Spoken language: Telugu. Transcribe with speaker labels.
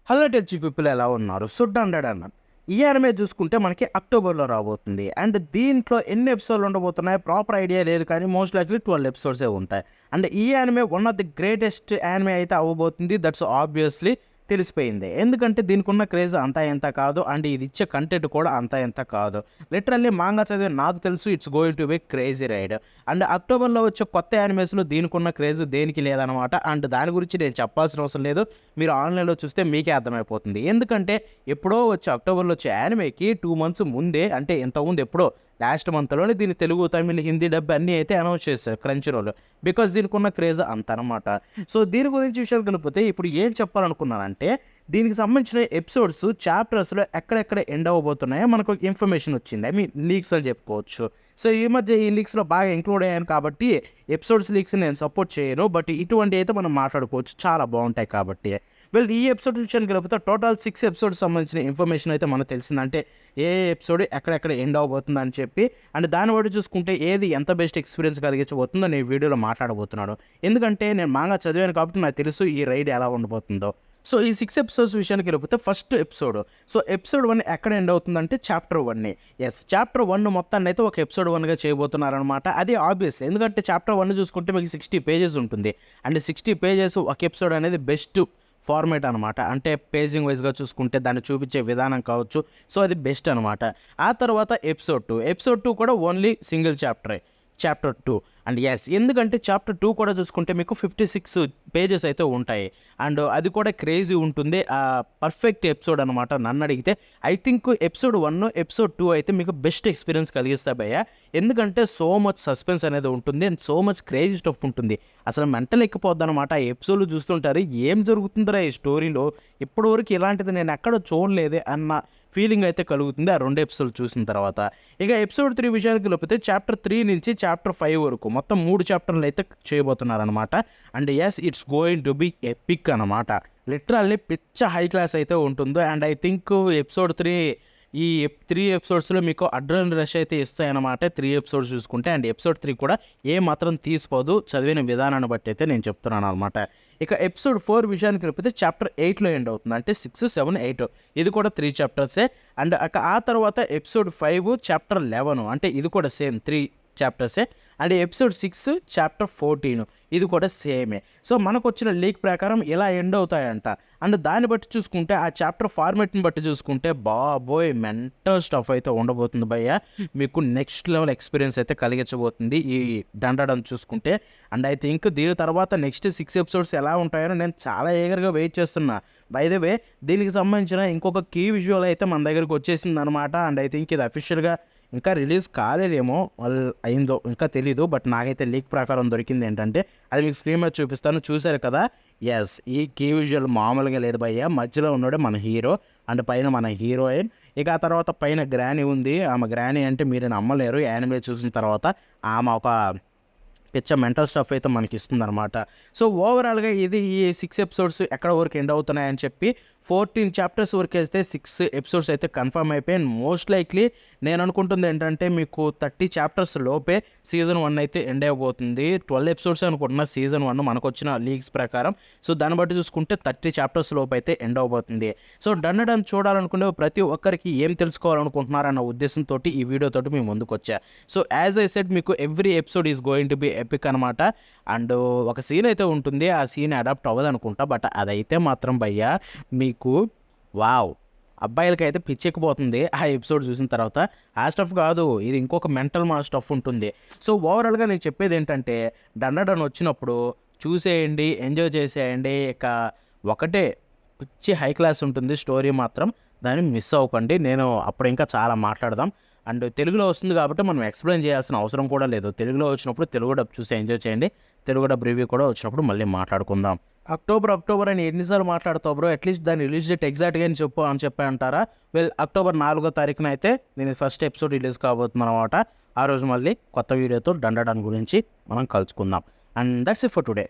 Speaker 1: హలో టెచ్చి పీపుల్ ఎలా ఉన్నారు? సుడ్ హండ్రెడ్ అన్నాను. ఈ యానిమే చూసుకుంటే మనకి అక్టోబర్‌లో రాబోతుంది. అండ్ దీంట్లో ఎన్ని ఎపిసోడ్‌లు ఉండబోతున్నాయి ప్రాపర్ ఐడియా లేదు కానీ మోస్ట్ లైక్లీ 12 ఎపిసోడ్సే ఉంటాయి. అండ్ ఈ anime one of the greatest anime అయితే అవ్వబోతుంది. దట్స్ ఆబ్వియస్లీ తెలిసిపోయింది. ఎందుకంటే దీనికున్న క్రేజ్ అంతా ఇంత కాదు. అండ్ ఇది ఇచ్చే కంటెంట్ కూడా అంతా ఇంత కాదు. లిటరల్లీ మాంగా చదివే నాకు తెలుసు it's going to be crazy ride. And అక్టోబర్‌లో వచ్చే కొత్త యానిమేస్‌లో దీనికున్న క్రేజ్ దేనికి లేదనమాట. అండ్ దాని గురించి నేను చెప్పాల్సిన అవసరం లేదు. మీరు ఆన్‌లైన్‌లో చూస్తే మీకే అర్థమైపోతుంది. ఎందుకంటే ఎప్పుడో వచ్చే అక్టోబర్‌లో వచ్చే యానిమేకి 2 మంత్స్ ముందే అంటే ఇంతకుముందు ఎప్పుడో లాస్ట్ మంత్‌లోనే దీన్ని తెలుగు, తమిళ్, హిందీ డబ్ అన్నీ అయితే అనౌన్స్ చేశారు క్రంచీ రోల్. బికాజ్ దీనికున్న క్రేజ్ అంతనమాట. సో దీని గురించి విషయాలు కలిపితే ఇప్పుడు ఏం చెప్పాలనుకున్నానంటే దీనికి సంబంధించిన ఎపిసోడ్స్ చాప్టర్స్‌లో ఎక్కడెక్కడ ఎండ్ అవ్వబోతున్నాయో మనకు ఇన్ఫర్మేషన్ వచ్చింది. ఐ మీన్ లీక్స్ అని చెప్పుకోవచ్చు. సో ఈ మధ్య ఈ లీక్స్‌లో బాగా ఇంక్లూడ్ అయ్యాను కాబట్టి ఎపిసోడ్స్ లీక్స్‌ని నేను సపోర్ట్ చేయను. బట్ ఇటువంటివి అయితే మనం మాట్లాడుకోవచ్చు. చాలా బావుంటాయి కాబట్టి. ఈ ఎపిసోడ్ విషయానికి వెళ్ళిపోతే టోటల్ 6 ఎపిసోడ్స్ సంబంధించిన ఇన్ఫర్మేషన్ అయితే మనకు తెలిసింది. అంటే ఏ ఎపిసోడ్ ఎక్కడెక్కడ ఎండ్ అవ్వబోతుంది అని చెప్పి అండ్ దాన్ని బట్టి చూసుకుంటే ఏది ఎంత బెస్ట్ ఎక్స్పీరియన్స్ కలిగించబోతుందో నేను ఈ వీడియోలో మాట్లాడబోతున్నాను. ఎందుకంటే నేను మాంగా చదివాను కాబట్టి నాకు తెలుసు ఈ రైడ్ ఎలా ఉండబోతుందో. సో ఈ 6 ఎపిసోడ్స్ విషయానికి వెళ్ళిపోతే ఫస్ట్ ఎపిసోడ్. సో ఎపిసోడ్ 1 ఎక్కడ ఎండ్ అవుతుందంటే చాప్టర్ 1. చాప్టర్ 1 మొత్తాన్ని అయితే ఒక ఎపిసోడ్ 1గా చేయబోతున్నారనమాట. అది ఆబ్వియస్. ఎందుకంటే చాప్టర్ 1 చూసుకుంటే మీకు 60 పేజెస్ ఉంటుంది. అండ్ 60 పేజెస్ ఒక ఎపిసోడ్ అనేది బెస్ట్ ఫార్మేట్ అనమాట. అంటే పేజింగ్ వైజ్‌గా చూసుకుంటే దాన్ని చూపించే విధానం కావచ్చు. సో అది బెస్ట్ అనమాట. ఆ తర్వాత ఎపిసోడ్ 2. ఎపిసోడ్ 2 కూడా ఓన్లీ సింగిల్ చాప్టరే. చాప్టర్ 2 అండ్ ఎందుకంటే చాప్టర్ 2 కూడా చూసుకుంటే మీకు 56 పేజెస్ అయితే ఉంటాయి. అండ్ అది కూడా క్రేజీ ఉంటుంది. పర్ఫెక్ట్ ఎపిసోడ్ అనమాట నన్నడిగితే. ఐ థింక్ ఎపిసోడ్ 1, ఎపిసోడ్ 2 అయితే మీకు బెస్ట్ ఎక్స్‌పీరియన్స్ కలిగిస్తాయి భయ్యా. ఎందుకంటే సో మచ్ సస్పెన్స్ అనేది ఉంటుంది. And so much crazy stuff ఉంటుంది. అసలు మెంటల్ ఎక్కిపోద్దనమాట. ఆ ఎపిసోడ్‌లు చూస్తుంటారు. ఏం జరుగుతుందిరా ఈ స్టోరీలో? ఇప్పటివరకు ఇలాంటిది నేను ఎక్కడ చూడలేదే అన్న ఫీలింగ్ అయితే కలుగుతుంది ఆ 2 ఎపిసోడ్లు చూసిన తర్వాత. ఇక ఎపిసోడ్ 3 విషయానికి వెళ్ళిపోతే చాప్టర్ 3 నుంచి చాప్టర్ 5 వరకు మొత్తం 3 చాప్టర్లు అయితే చేయబోతున్నారనమాట. And it's going to be epic అనమాట. లిటరల్లీ పిచ్చ హై క్లాస్ అయితే ఉంటుంది. అండ్ ఐ థింక్ ఎపిసోడ్ 3 ఈ 3 ఎపిసోడ్స్‌లో మీకు అడ్రినల్ రష్ అయితే ఇస్తాయన్నమాట. 3 ఎపిసోడ్స్ చూసుకుంటే అండ్ ఎపిసోడ్ 3 కూడా ఏ మాత్రం తీసిపోదు. చదివిన విధానాన్ని బట్టి అయితే నేను చెప్తున్నాను అనమాట. ఇక ఎపిసోడ్ 4 విషయానికి వెళ్ళిపోతే చాప్టర్ 8లో ఎండ్ అవుతుంది. అంటే 6, 7, 8 ఇది కూడా 3 చాప్టర్సే. అండ్ ఆ తర్వాత ఎపిసోడ్ 5 చాప్టర్ 11 అంటే ఇది కూడా సేమ్ 3 చాప్టర్సే. అండ్ ఎపిసోడ్ 6 చాప్టర్ 14 ఇది కూడా సేమే. సో మనకొచ్చిన లీక్ ప్రకారం ఇలా ఎండ్ అవుతాయంట. అండ్ దాన్ని బట్టి చూసుకుంటే ఆ చాప్టర్ ఫార్మాట్ని బట్టి చూసుకుంటే బాబోయ్ మెంటల్ స్టఫ్ అయితే ఉండబోతుంది భయ్య. మీకు నెక్స్ట్ లెవెల్ ఎక్స్పీరియన్స్ అయితే కలిగించబోతుంది ఈ డండడం చూసుకుంటే. అండ్ ఐ థింక్ దీని తర్వాత నెక్స్ట్ 6 ఎపిసోడ్స్ ఎలా ఉంటాయో నేను చాలా ఈగర్‌గా వెయిట్ చేస్తున్నా. బై ద వే దీనికి సంబంధించిన ఇంకొక కీ విజువల్ అయితే మన దగ్గరికి వచ్చేసిందనమాట. అండ్ ఐ థింక్ ఇది అఫీషియల్‌గా ఇంకా రిలీజ్ కాలేదేమో అయిందో ఇంకా తెలీదు. బట్ నాకైతే లీక్ ప్రకారం దొరికింది ఏంటంటే అది మీకు స్క్రీన్ మీద చూపిస్తాను. చూశారు కదా? ఈ కీ విజువల్ మామూలుగా లేదు భయ్య. మధ్యలో ఉన్నాడే మన హీరో అండ్ పైన మన హీరోయిన్. ఇక ఆ తర్వాత పైన గ్రానీ ఉంది. ఆమె గ్రానీ అంటే మీరు నమ్మలేరు. యానిమే చూసిన తర్వాత ఆమె ఒక పిచ్చ మెంటల్ స్టఫ్ అయితే మనకి ఇస్తుందనమాట. సో ఓవరాల్‌గా ఇది ఈ 6 ఎపిసోడ్స్ ఎక్కడ వరకు ఎండ్ అవుతున్నాయని చెప్పి 14 చాప్టర్స్ వరకు అయితే 6 ఎపిసోడ్స్ అయితే కన్ఫర్మ్ అయిపోయాయి. మోస్ట్ లైక్లీ నేను అనుకుంటుంది ఏంటంటే మీకు 30 చాప్టర్స్ లోపే సీజన్ 1 అయితే ఎండ్ అయిపోతుంది. 12 ఎపిసోడ్స్ అనుకుంటున్నా సీజన్ 1 మనకొచ్చిన లీక్స్ ప్రకారం. సో దాన్ని బట్టి చూసుకుంటే 30 చాప్టర్స్ లోపు అయితే ఎండ్ అవ్వబోతుంది. సో డన్ చూడాలనుకునే ప్రతి ఒక్కరికి ఏం తెలుసుకోవాలనుకుంటున్నారన్న ఉద్దేశంతో ఈ వీడియోతోటి మీ ముందుకొచ్చా. సో యాజ్ ఐ సెడ్ మీకు every episode is going to be epic అనమాట. అండ్ ఒక సీన్ అయితే ఉంటుంది. ఆ సీన్ అడాప్ట్ అవ్వదనుకుంటా. బట్ అదైతే మాత్రం భయ్యా మీకు వావ్! అబ్బాయిలకైతే పిచ్చెక్కిపోతుంది ఆ ఎపిసోడ్ చూసిన తర్వాత. ఆ స్టఫ్ కాదు ఇది ఇంకొక మెంటల్ స్టఫ్ ఉంటుంది. సో ఓవరాల్‌గా నేను చెప్పేదేంటంటే డన్ వచ్చినప్పుడు చూసేయండి, ఎంజాయ్ చేసేయండి. ఇక ఒకటే పిచ్చి హై క్లాస్ ఉంటుంది స్టోరీ మాత్రం. దాన్ని మిస్ అవ్వకండి. నేను అప్పుడు ఇంకా చాలా మాట్లాడదాం. అండ్ తెలుగులో వస్తుంది కాబట్టి మనం ఎక్స్‌ప్లెయిన్ చేయాల్సిన అవసరం కూడా లేదు. తెలుగులో వచ్చినప్పుడు తెలుగు డబ్ చూసి ఎంజాయ్ చేయండి. తెలుగు డబ్ రివ్యూ కూడా వచ్చినప్పుడు మళ్ళీ మాట్లాడుకుందాం. అక్టోబర్ అని ఎన్నిసార్లు మాట్లాడతావు బ్రో? అట్లీస్ట్ దాని రిలీజ్ డేట్ ఎగ్జాక్ట్‌గా అని చెప్పు అని చెప్పి అంటారా? అక్టోబర్ 4వ తారీఖున అయితే దీని ఫస్ట్ ఎపిసోడ్ రిలీజ్ కాబోతుందనమాట. ఆ రోజు మళ్ళీ కొత్త వీడియోతో డండడాన్ గురించి మనం కలుసుకుందాం. And that's it for today.